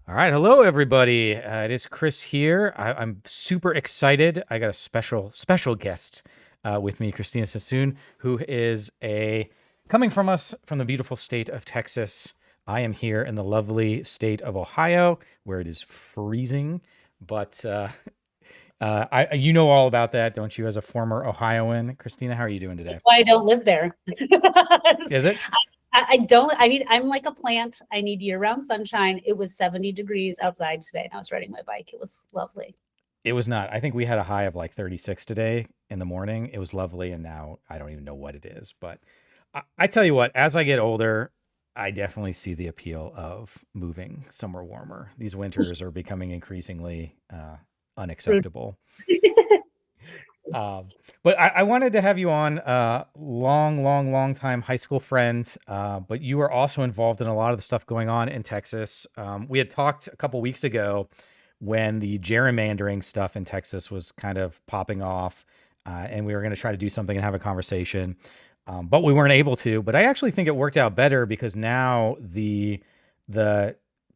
All right, hello everybody. It is Chris here. I'm super excited. I got a special guest with me, Cristina Tzintzún, who is a coming from us from the beautiful state of Texas. I am here in the lovely state of Ohio, where it is freezing. But you know all about that, don't you? As a former Ohioan, Christina, how are you doing today? That's why I don't live there. Is it? I don't, I'm like a plant. I need year-round sunshine. It was 70 degrees outside today, and I was riding my bike. It was lovely. It was not. I think we had a high of like 36 today in the morning. It was lovely, and now I don't even know what it is. But I tell you what, as I get older, I definitely see the appeal of moving somewhere warmer. These winters are becoming increasingly unacceptable. But I wanted to have you on, long time high school friend. But you are also involved in a lot of the stuff going on in Texas. We had talked a couple weeks ago when the gerrymandering stuff in Texas was kind of popping off, and we were going to try to do something and have a conversation, but we weren't able to. But I actually think it worked out better because now the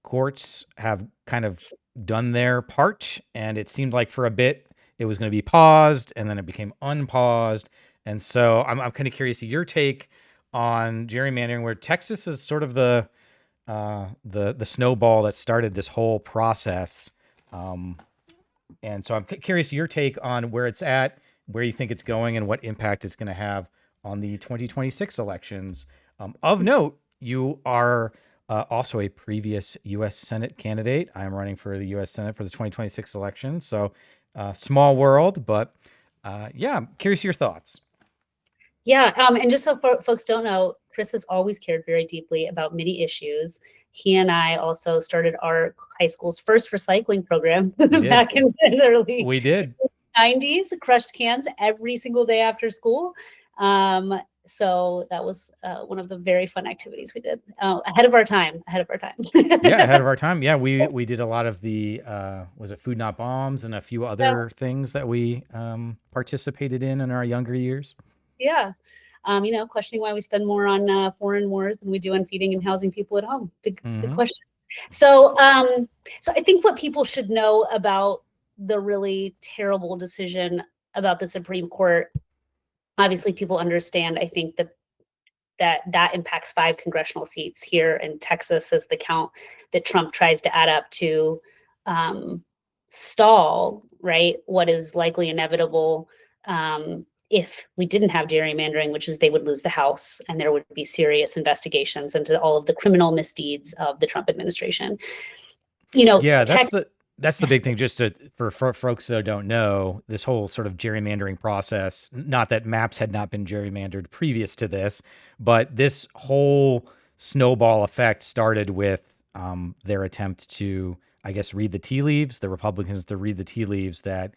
courts have kind of done their part, and it seemed like for a bit it was going to be paused, and then it became unpaused. And so I'm kind of curious of your take on gerrymandering, where Texas is sort of the snowball that started this whole process. Um, and so I'm curious your take on where it's at, where you think it's going, and what impact it's going to have on the 2026 elections. Of note, you are also a previous U.S. Senate candidate. I'm running for the U.S. Senate for the 2026 election. So small world, but yeah, I'm curious your thoughts. Yeah, and just so folks don't know, Chris has always cared very deeply about many issues. He and I also started our high school's first recycling program We did. back in the early We did. 90s, crushed cans every single day after school. So that was one of the very fun activities we did. Ahead of our time. Yeah, ahead of our time. Yeah, we did a lot of the was it Food Not Bombs and a few So, other things that we participated in our younger years. yeah. Questioning why we spend more on foreign wars than we do on feeding and housing people at home. Big Hmm. question. So I think what people should know about the really terrible decision about the Supreme Court, obviously people understand, I think that impacts 5 congressional seats here in Texas as the count that Trump tries to add up to um, stall, right, what is likely inevitable if we didn't have gerrymandering, which is they would lose the House and there would be serious investigations into all of the criminal misdeeds of the Trump administration. Yeah, Texas. that's the big thing. Just for folks that don't know, this whole sort of gerrymandering process. Not that maps had not been gerrymandered previous to this, but this whole snowball effect started with their attempt to, I guess, read the tea leaves. The Republicans to read the tea leaves that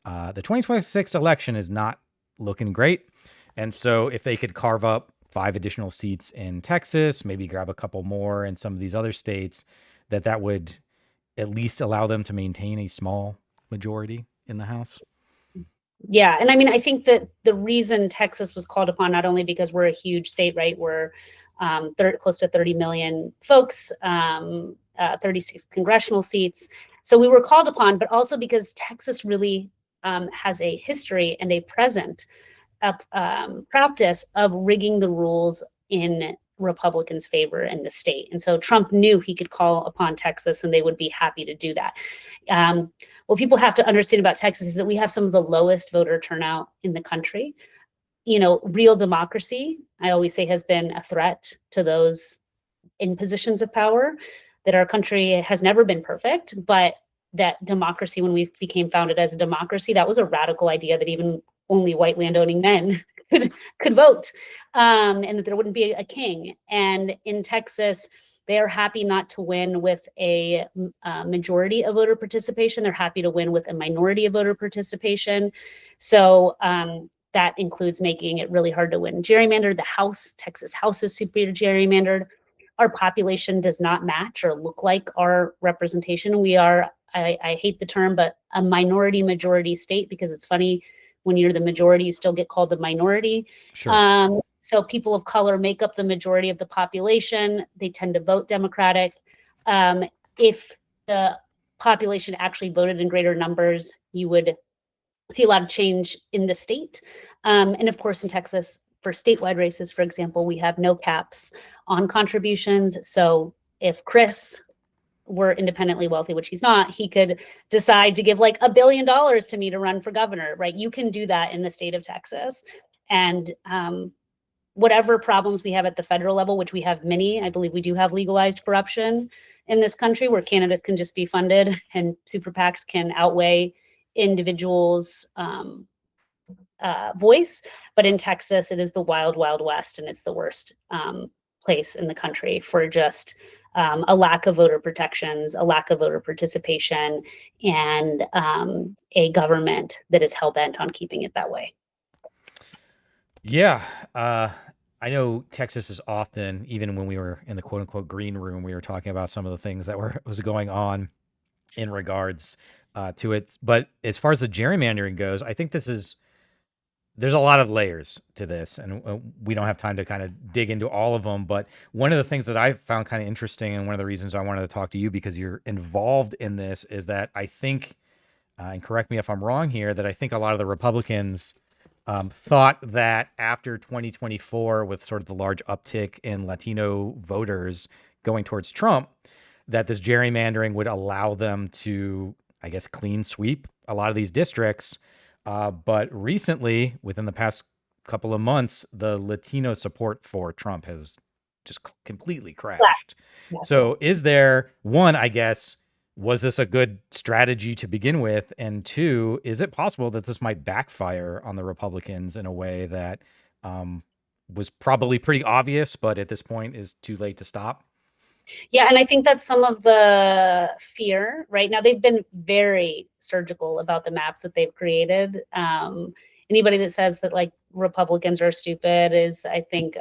the 2026 election is not looking great, and so if they could carve up 5 additional seats in Texas, maybe grab a couple more in some of these other states, that would at least allow them to maintain a small majority in the House. Yeah, and I mean, I think that the reason Texas was called upon, not only because we're a huge state, right? We're close to 30 million folks, 36 congressional seats. So we were called upon, but also because Texas really has a history and a present practice of rigging the rules in Republicans' favor in the state. And so Trump knew he could call upon Texas and they would be happy to do that. What people have to understand about Texas is that we have some of the lowest voter turnout in the country. Real democracy, I always say, has been a threat to those in positions of power, that our country has never been perfect, but that democracy, when we became founded as a democracy, that was a radical idea that even only white landowning men could vote, and that there wouldn't be a king. And in Texas, they are happy not to win with a majority of voter participation. They're happy to win with a minority of voter participation. So that includes making it really hard to win gerrymandered. Texas House is super gerrymandered. Our population does not match or look like our representation. We are, I hate the term, but a minority majority state, because it's funny, when you're the majority, you still get called the minority. Sure. So people of color make up the majority of the population. They tend to vote Democratic. If the population actually voted in greater numbers, you would see a lot of change in the state. And of course, in Texas, for statewide races, for example, we have no caps on contributions. So if Chris were independently wealthy, which he's not, he could decide to give like $1 billion to me to run for governor, right? You can do that in the state of Texas. And whatever problems we have at the federal level, which we have many, I believe we do have legalized corruption in this country where candidates can just be funded and super PACs can outweigh individuals' voice. But in Texas, it is the wild, wild west, and it's the worst place in the country for just a lack of voter protections, a lack of voter participation, and a government that is hell-bent on keeping it that way. Yeah. I know Texas is often, even when we were in the quote unquote green room, we were talking about some of the things that was going on in regards to it. But as far as the gerrymandering goes, I think there's a lot of layers to this, and we don't have time to kind of dig into all of them. But one of the things that I found kind of interesting, and one of the reasons I wanted to talk to you because you're involved in this, is that I think, and correct me if I'm wrong here, that I think a lot of the Republicans thought that after 2024, with sort of the large uptick in Latino voters going towards Trump, that this gerrymandering would allow them to, I guess, clean sweep a lot of these districts. But recently, within the past couple of months, the Latino support for Trump has just completely crashed. Yeah. So is there, one, I guess, was this a good strategy to begin with? And two, is it possible that this might backfire on the Republicans in a way that was probably pretty obvious, but at this point is too late to stop? Yeah, and I think that's some of the fear right now. They've been very surgical about the maps that they've created. Anybody that says that like Republicans are stupid is, I think,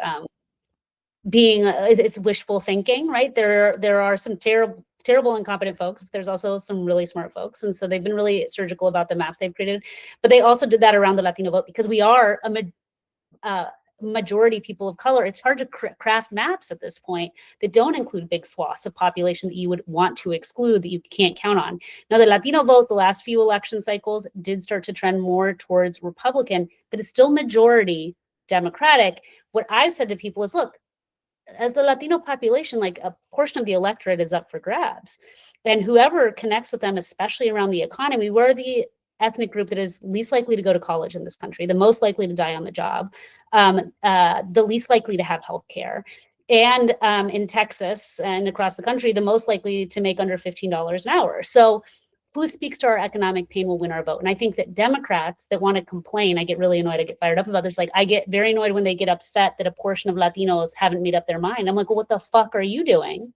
it's wishful thinking, right? There are some terrible incompetent folks, but there's also some really smart folks, and so they've been really surgical about the maps they've created. But they also did that around the Latino vote because we are a majority people of color. It's hard to craft maps at this point that don't include big swaths of population that you would want to exclude, that you can't count on. Now, the Latino vote, the last few election cycles did start to trend more towards Republican, but it's still majority Democratic. What I've said to people is, look, as the Latino population, like a portion of the electorate is up for grabs. And whoever connects with them, especially around the economy, we're the ethnic group that is least likely to go to college in this country, the most likely to die on the job, the least likely to have health care. And in Texas and across the country, the most likely to make under $15 an hour. So who speaks to our economic pain will win our vote. And I think that Democrats that want to complain, I get really annoyed, I get fired up about this. Like, I get very annoyed when they get upset that a portion of Latinos haven't made up their mind. I'm like, well, what the fuck are you doing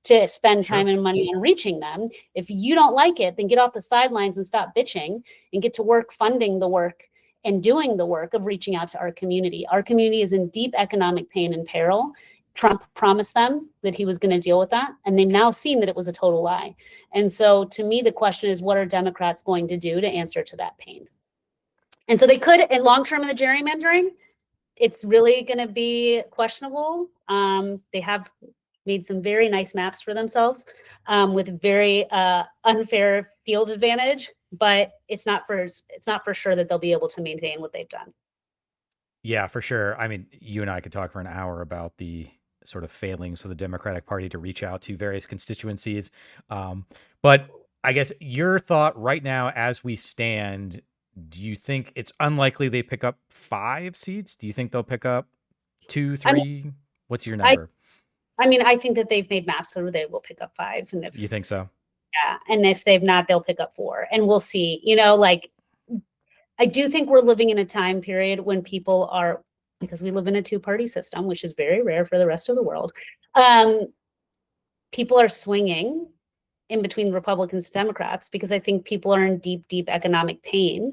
to spend time and money on reaching them? If you don't like it, then get off the sidelines and stop bitching and get to work funding the work and doing the work of reaching out to our community. Our community is in deep economic pain and peril. Trump promised them that he was going to deal with that, and they've now seen that it was a total lie. And so to me, the question is, what are Democrats going to do to answer to that pain? And so they could, in long term in the gerrymandering, it's really going to be questionable. They have made some very nice maps for themselves with very unfair field advantage, but it's not for sure that they'll be able to maintain what they've done. Yeah, for sure. I mean, you and I could talk for an hour about the sort of failings for the Democratic Party to reach out to various constituencies. But I guess your thought right now, as we stand, do you think it's unlikely they pick up 5 seats? Do you think they'll pick up 2, 3? I mean, What's your number? I think that they've made maps so they will pick up 5. And if You think so? yeah, and if they've not, they'll pick up 4. And we'll see. Like, I do think we're living in a time period when people are, because we live in a 2-party system, which is very rare for the rest of the world. People are swinging in between Republicans and Democrats because I think people are in deep, deep economic pain,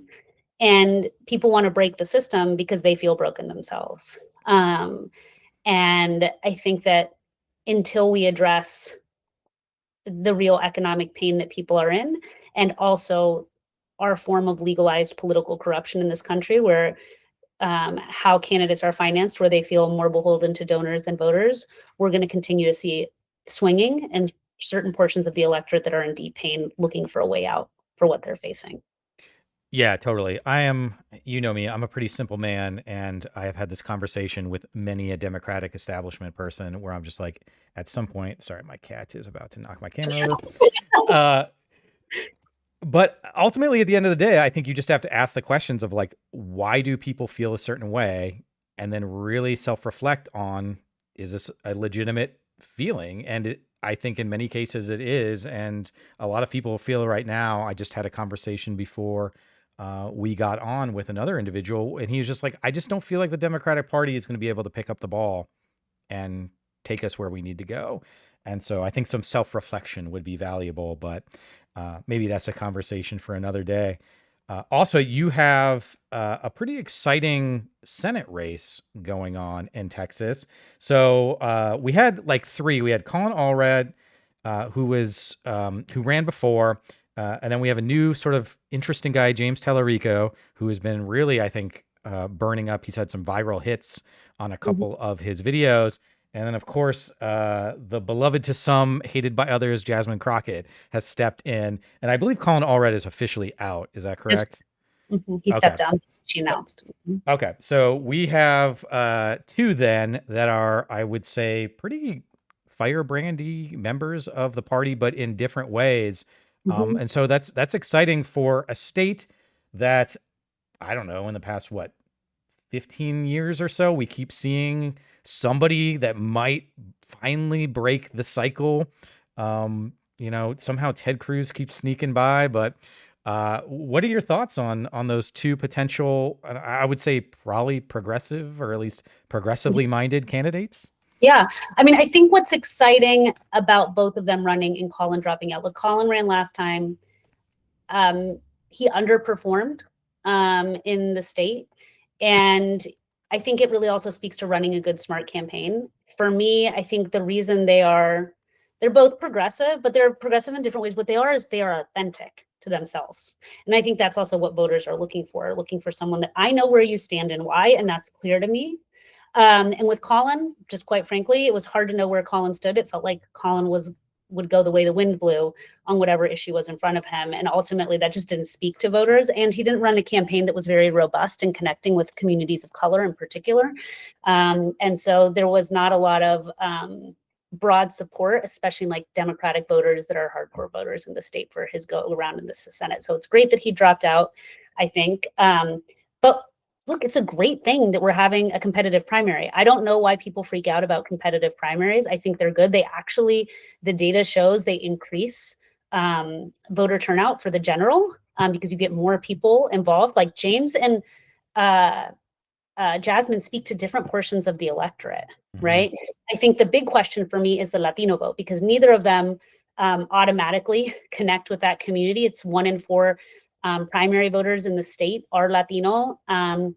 and people want to break the system because they feel broken themselves. And I think that until we address the real economic pain that people are in, and also our form of legalized political corruption in this country, where how candidates are financed, where they feel more beholden to donors than voters, we're going to continue to see swinging, and certain portions of the electorate that are in deep pain looking for a way out for what they're facing. Yeah, totally. I am, you know me, I'm a pretty simple man, and I have had this conversation with many a Democratic establishment person where I'm just like, at some point, sorry, my cat is about to knock my camera over. Uh, but ultimately, at the end of the day, I think you just have to ask the questions of like, why do people feel a certain way? And then really self reflect on, is this a legitimate feeling? And I think in many cases it is. And a lot of people feel right now. I just had a conversation before we got on with another individual, and he was just like, I just don't feel like the Democratic Party is going to be able to pick up the ball and take us where we need to go. And so I think some self reflection would be valuable, but maybe that's a conversation for another day. Also, you have a pretty exciting Senate race going on in Texas. So we had like three. We had Colin Allred, who ran before, and then we have a new sort of interesting guy, James Tellerico, who has been really, I think, burning up. He's had some viral hits on a couple of his videos. And then, of course, the beloved to some, hated by others, Jasmine Crockett has stepped in. And I believe Colin Allred is officially out. Is that correct? He Okay. stepped down. She announced. Okay. So we have two then that are, I would say, pretty firebrandy members of the party, but in different ways. And so that's exciting for a state that, I don't know, in the past, 15 years or so, we keep seeing somebody that might finally break the cycle. Somehow Ted Cruz keeps sneaking by, but what are your thoughts on those two potential, I would say probably progressive, or at least progressively minded candidates? Yeah. I mean, I think what's exciting about both of them running and Colin dropping out. Look, Colin ran last time. He underperformed in the state. And I think it really also speaks to running a good, smart campaign. For me, I think the reason they're both progressive, but they're progressive in different ways. What they are is they are authentic to themselves. And I think that's also what voters are looking for someone that I know where you stand and why, and that's clear to me. And with Colin, just quite frankly, it was hard to know where Colin stood. It felt like Colin would go the way the wind blew on whatever issue was in front of him. And ultimately that just didn't speak to voters. And he didn't run a campaign that was very robust in connecting with communities of color in particular. And so there was not a lot of broad support, especially like Democratic voters that are hardcore voters in the state for his go around in the Senate. So it's great that he dropped out, I think. But look, it's a great thing that we're having a competitive primary. I don't know why people freak out about competitive primaries. I think they're good. The data shows they increase voter turnout for the general because you get more people involved. Like James and Jasmine speak to different portions of the electorate, right? I think the big question for me is the Latino vote, because neither of them automatically connect with that community. It's 1 in 4 primary voters in the state are Latino. And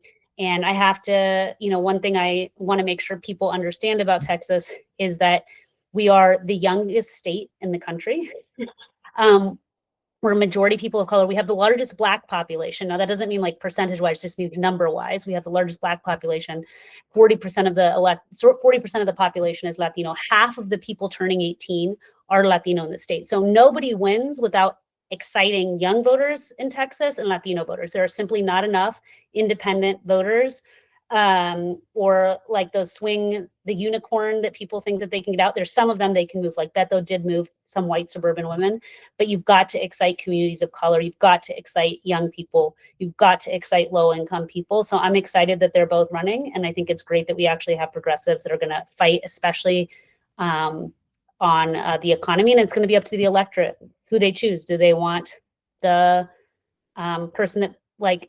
I have to, one thing I want to make sure people understand about Texas is that we are the youngest state in the country. We're a majority people of color. We have the largest Black population. Now, that doesn't mean like percentage wise, just means number wise. We have the largest Black population. 40% of the population is Latino. Half of the people turning 18 are Latino in the state. So nobody wins without exciting young voters in Texas and Latino voters. There are simply not enough independent voters or like those the unicorn that people think that they can get out. There's some of them they can move, like Beto did move some white suburban women, but you've got to excite communities of color. You've got to excite young people. You've got to excite low income people. So I'm excited that they're both running. And I think it's great that we actually have progressives that are going to fight, especially on the economy. And it's going to be up to the electorate who they choose. Do they want the person that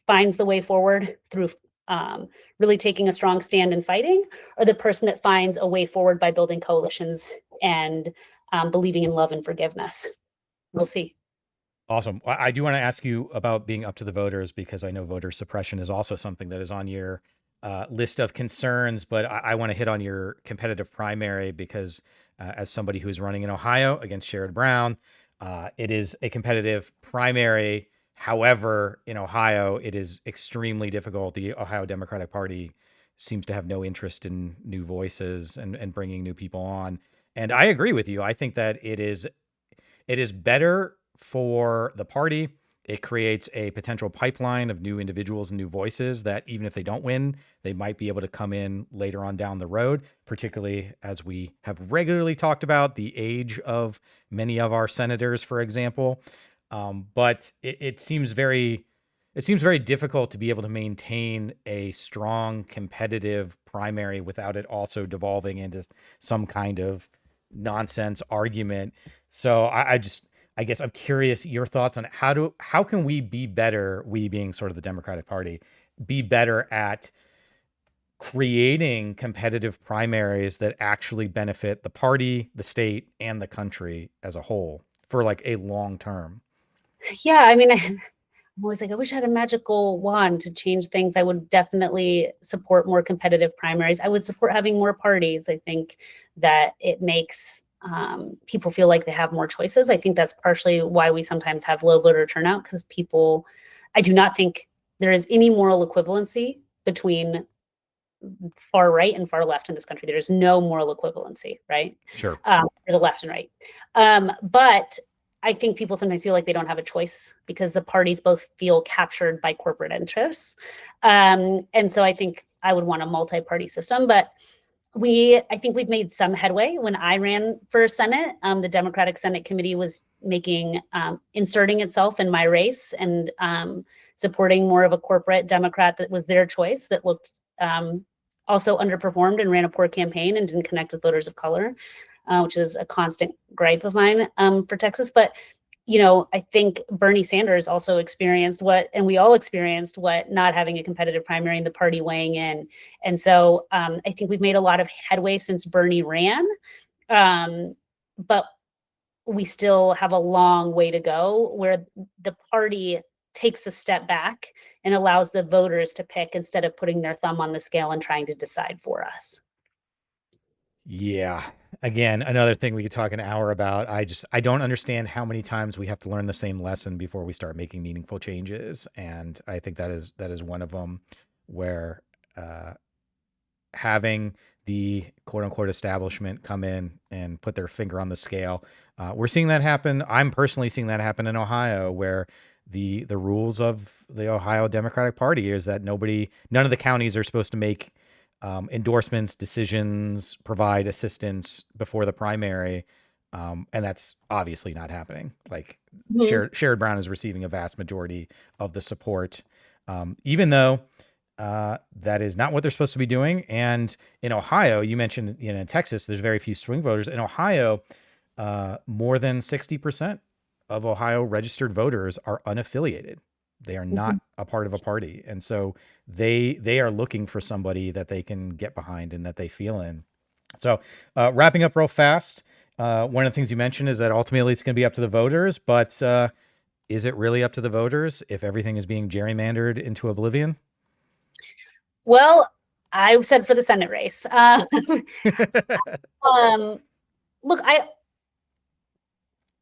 finds the way forward through really taking a strong stand and fighting, or the person that finds a way forward by building coalitions and believing in love and forgiveness? We'll see. Awesome. I do want to ask you about being up to the voters, because I know voter suppression is also something that is on your list of concerns, but I want to hit on your competitive primary because as somebody who's running in Ohio against Sherrod Brown, it is a competitive primary. However, in Ohio, it is extremely difficult. The Ohio Democratic Party seems to have no interest in new voices and bringing new people on. And I agree with you. I think that it is better for the party. It creates a potential pipeline of new individuals and new voices that even if they don't win, they might be able to come in later on down the road, particularly as we have regularly talked about the age of many of our senators, for example. But it seems very difficult to be able to maintain a strong competitive primary without it also devolving into some kind of nonsense argument. So I guess I'm curious your thoughts on how can we be better, we being sort of the Democratic Party, be better at creating competitive primaries that actually benefit the party, the state, and the country as a whole for like a long term. Yeah, I mean, I'm always like, I wish I had a magical wand to change things. I would definitely support more competitive primaries. I would support having more parties. I think that it makes people feel like they have more choices. I think that's partially why we sometimes have low voter turnout, because people, I do not think there is any moral equivalency between far right and far left in this country. There is no moral equivalency, right? Sure. For the left and right. But I think people sometimes feel like they don't have a choice because the parties both feel captured by corporate interests. And so I think I would want a multi-party system, but I think we've made some headway. When I ran for Senate, the Democratic Senate Committee was inserting itself in my race and supporting more of a corporate Democrat that was their choice, that looked also underperformed and ran a poor campaign and didn't connect with voters of color, which is a constant gripe of mine for Texas. But I think Bernie Sanders also experienced and we all experienced what not having a competitive primary and the party weighing in. And so I think we've made a lot of headway since Bernie ran, but we still have a long way to go where the party takes a step back and allows the voters to pick instead of putting their thumb on the scale and trying to decide for us. Yeah. Again, another thing we could talk an hour about. I don't understand how many times we have to learn the same lesson before we start making meaningful changes. And I think that is one of them where having the quote unquote establishment come in and put their finger on the scale. We're seeing that happen. I'm personally seeing that happen in Ohio, where the rules of the Ohio Democratic Party is that none of the counties are supposed to make endorsements, decisions, provide assistance before the primary. And that's obviously not happening. Like Sherrod Brown is receiving a vast majority of the support, even though that is not what they're supposed to be doing. And in Ohio, you mentioned, in Texas, there's very few swing voters. In Ohio, more than 60% of Ohio registered voters are unaffiliated. They are not a part of a party. And so they are looking for somebody that they can get behind and that they feel in. So wrapping up real fast, one of the things you mentioned is that ultimately it's going to be up to the voters, but is it really up to the voters if everything is being gerrymandered into oblivion? Well, I said for the Senate race. Look,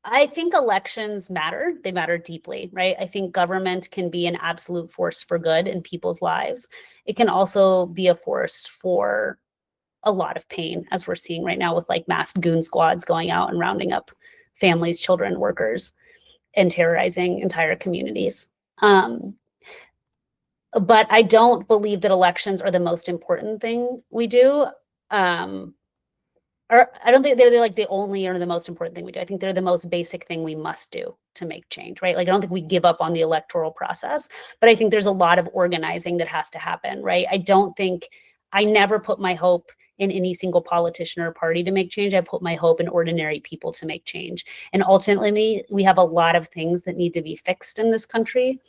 I think elections matter. They matter deeply, right? I think government can be an absolute force for good in people's lives. It can also be a force for a lot of pain, as we're seeing right now with like mass goon squads going out and rounding up families, children, workers, and terrorizing entire communities. But I don't believe that elections are the most important thing we do. Or I don't think they're like the only or the most important thing we do. I think they're the most basic thing we must do to make change, right? Like, I don't think we give up on the electoral process, but I think there's a lot of organizing that has to happen, right? I never put my hope in any single politician or party to make change. I put my hope in ordinary people to make change. And ultimately, we have a lot of things that need to be fixed in this country.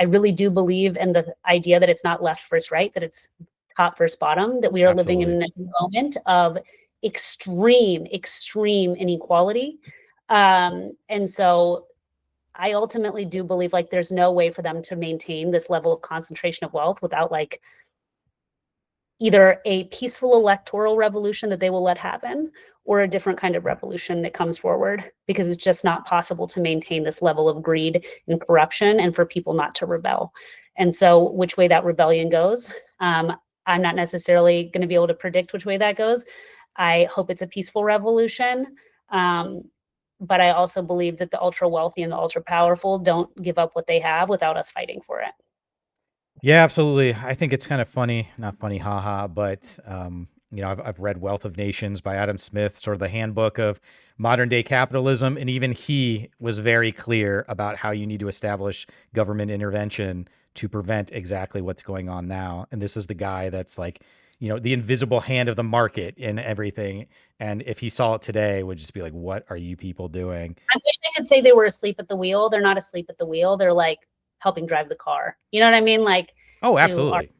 I really do believe in the idea that it's not left versus right, that it's top versus bottom, that we are living in a moment of extreme inequality. And so I ultimately do believe like there's no way for them to maintain this level of concentration of wealth without like either a peaceful electoral revolution that they will let happen or a different kind of revolution that comes forward, because it's just not possible to maintain this level of greed and corruption and for people not to rebel. And so which way that rebellion goes, I'm not necessarily going to be able to predict which way that goes. I hope it's a peaceful revolution. But I also believe that the ultra wealthy and the ultra powerful don't give up what they have without us fighting for it. Yeah, absolutely. I think it's kind of funny, not funny, haha, but I've read Wealth of Nations by Adam Smith, sort of the handbook of modern day capitalism, and even he was very clear about how you need to establish government intervention to prevent exactly what's going on now. And this is the guy that's like, the invisible hand of the market in everything. And if he saw it today, would just be like, what are you people doing? I wish I could say they were asleep at the wheel. They're not asleep at the wheel. They're like helping drive the car. You know what I mean? Like Oh, to our absolutely.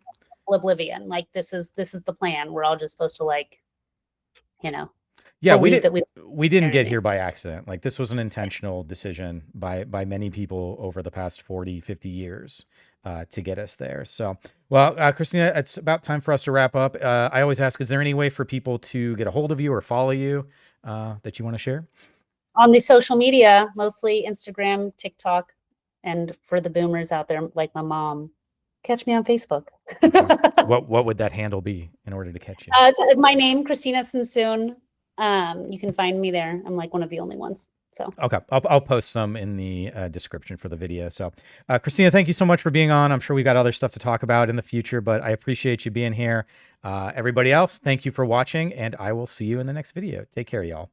oblivion. Like this is the plan. We're all just supposed to like, Yeah, believe that we we didn't get anything. here by accident. Like this was an intentional decision by many people over the past 40, 50 years to get us there. So, well, Christina, it's about time for us to wrap up. I always ask, is there any way for people to get a hold of you or follow you that you want to share? On the social media, mostly Instagram, TikTok, and for the boomers out there like my mom, catch me on Facebook. Okay. What would that handle be in order to catch you? It's my name, Cristina Tzintzún. You can find me there. I'm like one of the only ones. So Okay, I'll post some in the description for the video. So, Cristina, thank you so much for being on. I'm sure we got other stuff to talk about in the future, but I appreciate you being here. Everybody else, thank you for watching, and I will see you in the next video. Take care, y'all.